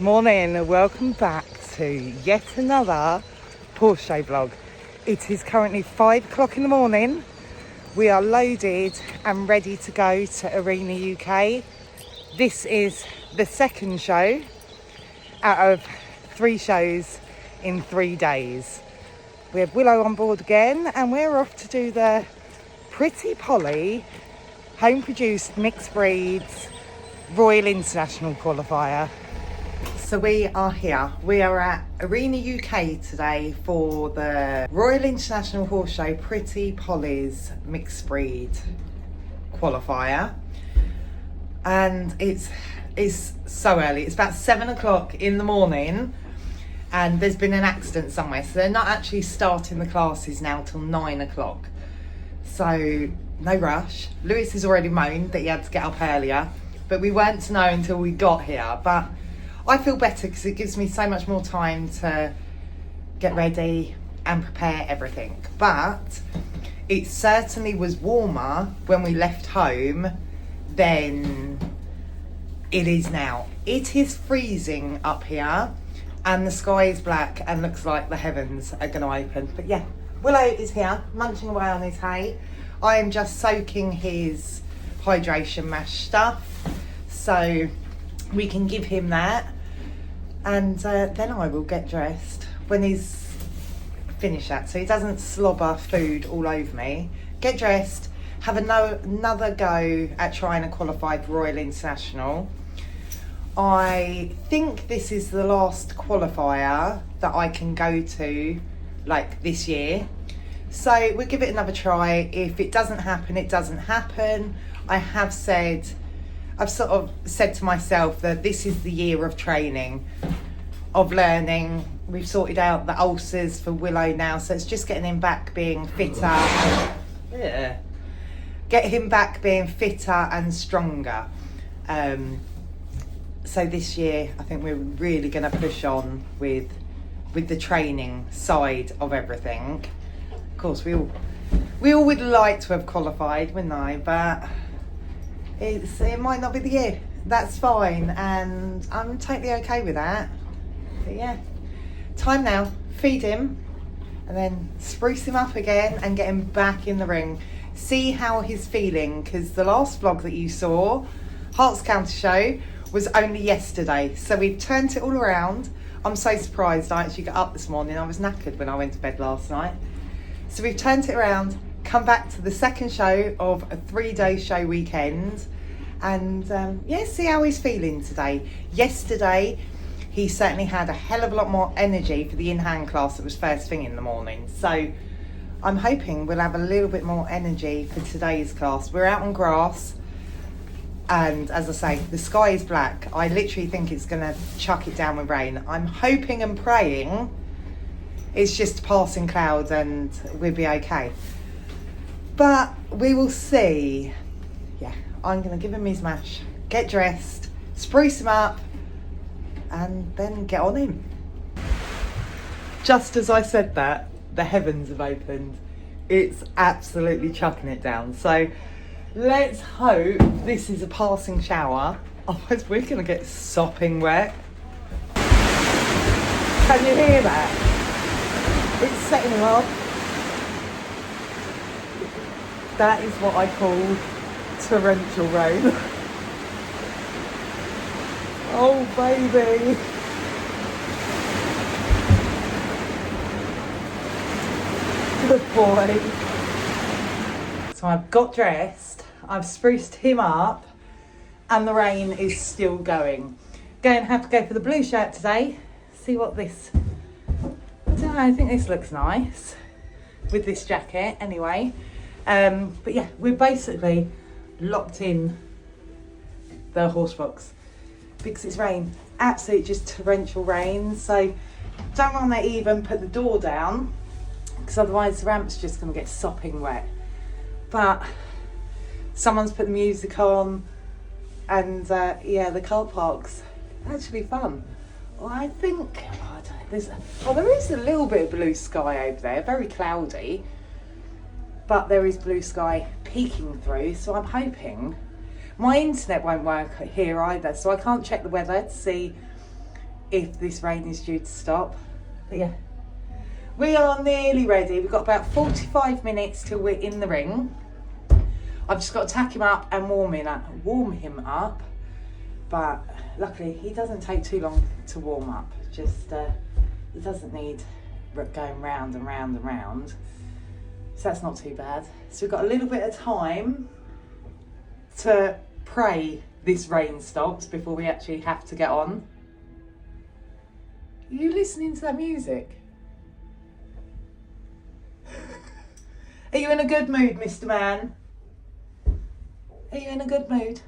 Morning, welcome back to yet another horse show vlog. It is currently 5 o'clock in the morning. We are loaded and ready to go to Arena UK. This is the second show out of 3 shows in 3 days. We have Willow on board again and we're off to do the Pretty Polly home produced mixed breeds Royal International Qualifier. So we are here. We are at Arena UK today for the Royal International Horse Show Pretty Polly's Mixed Breed Qualifier. And it's so early. It's about 7 o'clock in the morning and there's been an accident somewhere. So they're not actually starting the classes now till 9 o'clock. So no rush. Lewis has already moaned that he had to get up earlier, but we weren't to know until we got here. But I feel better because it gives me so much more time to get ready and prepare everything. But it certainly was warmer when we left home than it is now. It is freezing up here and the sky is black and looks like the heavens are going to open. But yeah, Willow is here munching away on his hay. I am just soaking his hydration mash stuff so we can give him that. And then I will get dressed when he's finished that, so he doesn't slobber food all over me. Get dressed, have another go at trying to qualify for Royal International. I think this is the last qualifier that I can go to like this year. So we'll give it another try. If it doesn't happen, it doesn't happen. I've sort of said to myself that this is the year of training, of learning. We've sorted out the ulcers for Willow now, so it's just getting him back being fitter. Yeah. Get him back being fitter and stronger. So this year, I think we're really going to push on with the training side of everything. Of course, we all would like to have qualified, wouldn't I? But it might not be the year. That's fine, and I'm totally okay with that. But yeah, time now. Feed him and then spruce him up again and get him back in the ring. See how he's feeling, because the last vlog that you saw, Hearts Counter Show, was only yesterday. So we've turned it all around. I'm so surprised I actually got up this morning. I was knackered when I went to bed last night. So we've turned it around, come back to the second show of a 3-day show weekend, and yeah, see how he's feeling today. Yesterday he certainly had a hell of a lot more energy for the in-hand class that was first thing in the morning, so I'm hoping we'll have a little bit more energy for today's class. We're out on grass and, as I say, the sky is black. I literally think it's gonna chuck it down with rain. I'm hoping and praying it's just passing clouds and we'll be okay. But we will see. Yeah, I'm going to give him his mash, get dressed, spruce him up, and then get on him. Just as I said that, the heavens have opened. It's absolutely chucking it down. So let's hope this is a passing shower. Otherwise we're going to get sopping wet. Can you hear that? It's setting him off. That is what I call torrential rain. Oh baby. Good boy. So I've got dressed, I've spruced him up, and the rain is still going. Going to have to go for the blue shirt today. See what this, I don't know, I think this looks nice with this jacket anyway. But yeah, we're basically locked in the horse box because it's rain, absolute just torrential rain. So don't want to even put the door down because otherwise the ramp's just going to get sopping wet. But someone's put the music on and yeah, the car park's actually fun. Well, I think, there is a little bit of blue sky over there, very cloudy, but there is blue sky peeking through, so I'm hoping. My internet won't work here either, so I can't check the weather to see if this rain is due to stop. But yeah, we are nearly ready. We've got about 45 minutes till we're in the ring. I've just got to tack him up and warm him up. But luckily he doesn't take too long to warm up. Just he doesn't need going round and round and round. So that's not too bad. So we've got a little bit of time to pray this rain stops before we actually have to get on. Are you listening to that music? Are you in a good mood, Mr. Man? Are you in a good mood?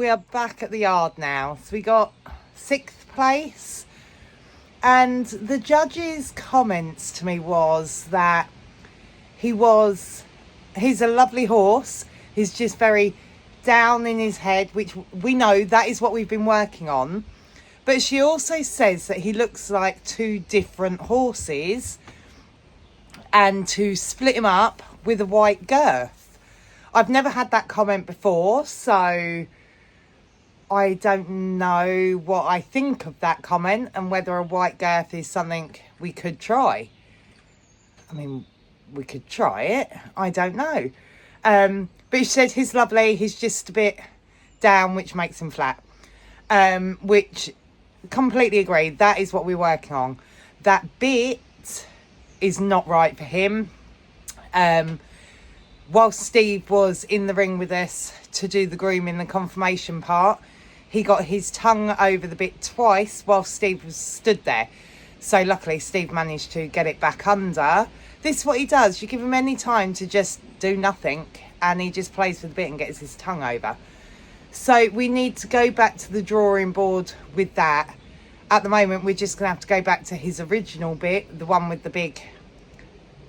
we are back at the yard now. So we got 6th place. And the judge's comments to me was that he's a lovely horse. He's just very down in his head, which we know that is what we've been working on. But she also says that he looks like 2 different horses and to split him up with a white girth. I've never had that comment before, so I don't know what I think of that comment and whether a white girth is something we could try. I mean, we could try it. I don't know. But she said he's lovely. He's just a bit down, which makes him flat. Which, completely agree. That is what we're working on. That bit is not right for him. While Steve was in the ring with us to do the grooming, the confirmation part, he got his tongue over the bit twice while Steve was stood there. So luckily Steve managed to get it back under. This is what he does. You give him any time to just do nothing and he just plays with the bit and gets his tongue over. So we need to go back to the drawing board with that. At the moment, we're just going to have to go back to his original bit, the one with the big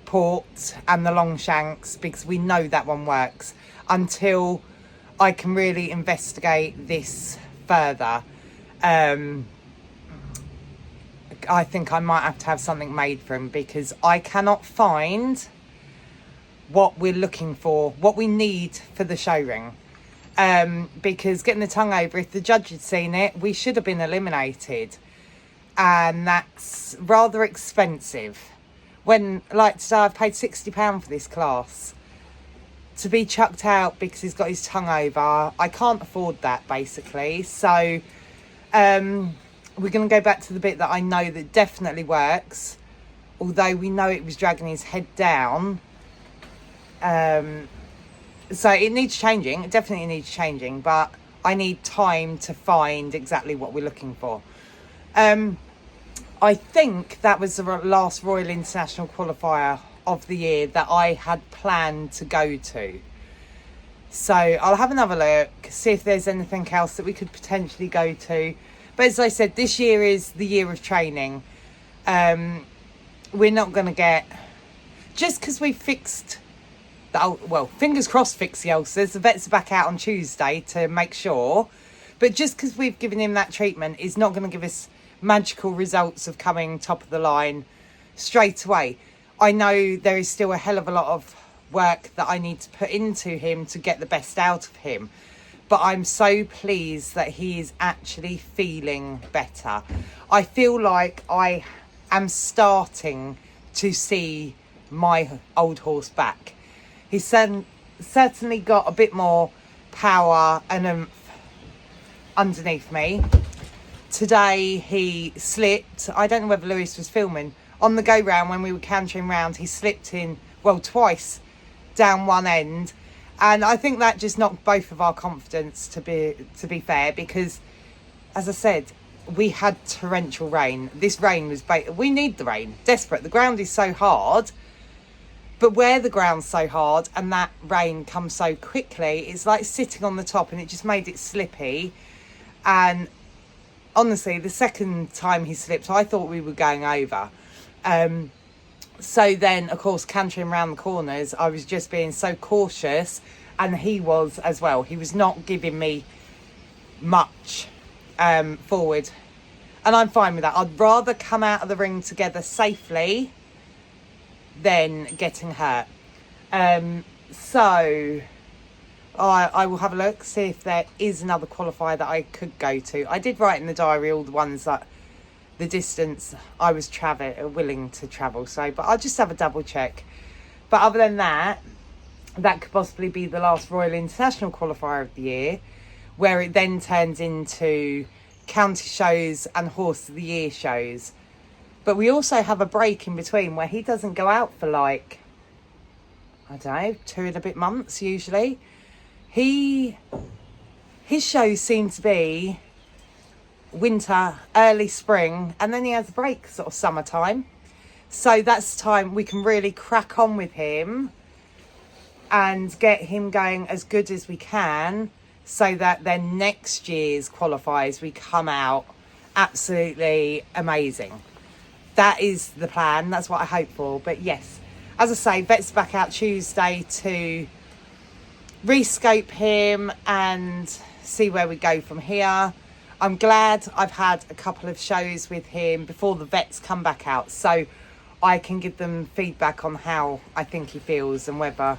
port and the long shanks, because we know that one works, until I can really investigate this further. I think I might have to have something made for him, because I cannot find what we're looking for, what we need for the show ring. Because getting the tongue over, if the judge had seen it, we should have been eliminated. And that's rather expensive. When, like today, I've paid £60 for this class. To be chucked out because he's got his tongue over, I can't afford that, basically. So, we're going to go back to the bit that I know that definitely works. Although we know it was dragging his head down. So it needs changing. It definitely needs changing. But I need time to find exactly what we're looking for. I think that was the last Royal International Qualifier of the year that I had planned to go to. So I'll have another look, see if there's anything else that we could potentially go to. But as I said, this year is the year of training. We're not going to get... Just because we fixed... well, fingers crossed fix the ulcers. The vets are back out on Tuesday to make sure. But just because we've given him that treatment is not going to give us magical results of coming top of the line straight away. I know there is still a hell of a lot of work that I need to put into him to get the best out of him. But I'm so pleased that he is actually feeling better. I feel like I am starting to see my old horse back. He's certainly got a bit more power and oomph underneath me. Today he slipped. I don't know whether Lewis was filming. On the go round when we were cantering round, he slipped in, well, twice down one end. And I think that just knocked both of our confidence, to be fair, because, as I said, we had torrential rain. This rain was... we need the rain. Desperate. The ground is so hard. But where the ground's so hard and that rain comes so quickly, it's like sitting on the top, and it just made it slippy. And honestly, the second time he slipped, I thought we were going over. So then, of course, cantering around the corners, I was just being so cautious, and he was as well. He was not giving me much forward. And I'm fine with that. I'd rather come out of the ring together safely than getting hurt. So I will have a look, see if there is another qualifier that I could go to. I did write in the diary all the ones that the distance I was willing to travel. So, but I'll just have a double check. But other than that, that could possibly be the last Royal International Qualifier of the year, where it then turns into county shows and horse of the year shows. But we also have a break in between where he doesn't go out for like, I don't know, 2 and a bit months usually. His shows seem to be winter, early spring, and then he has a break sort of summertime. So that's the time we can really crack on with him and get him going as good as we can so that then next year's qualifiers we come out absolutely amazing. That is the plan. That's what I hope for. But yes, as I say, vet's back out Tuesday to rescope him and see where we go from here. I'm glad I've had a couple of shows with him before the vets come back out, so I can give them feedback on how I think he feels and whether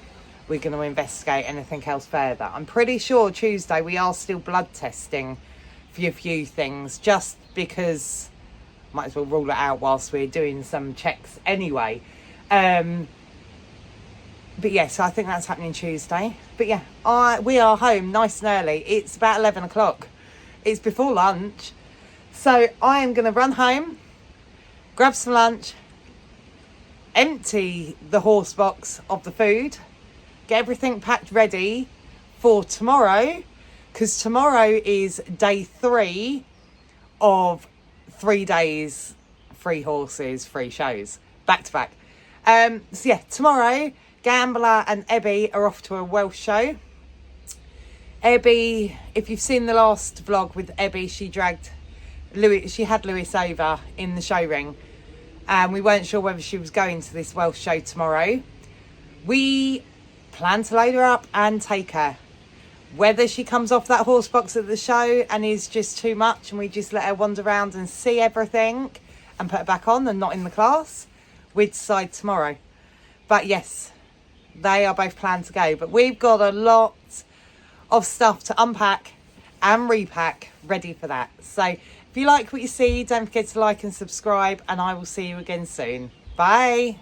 we're going to investigate anything else further. I'm pretty sure Tuesday we are still blood testing for a few things, just because might as well rule it out whilst we're doing some checks anyway. But yeah, so I think that's happening Tuesday. But yeah, we are home nice and early. It's about 11 o'clock. It's before lunch. So I am going to run home, grab some lunch, empty the horse box of the food, get everything packed ready for tomorrow, because tomorrow is day 3 of 3 days, 3 horses, 3 shows, back to back. So yeah, tomorrow, Gambler and Ebby are off to a Welsh show. Ebby, if you've seen the last vlog with Ebby, she had Lewis over in the show ring, and we weren't sure whether she was going to this Welsh show tomorrow. We plan to load her up and take her. Whether she comes off that horse box at the show and is just too much and we just let her wander around and see everything and put her back on and not in the class, we decide tomorrow. But yes, they are both planned to go. But we've got a lot of stuff to unpack and repack ready for that. So if you like what you see, don't forget to like and subscribe, and I will see you again soon. Bye.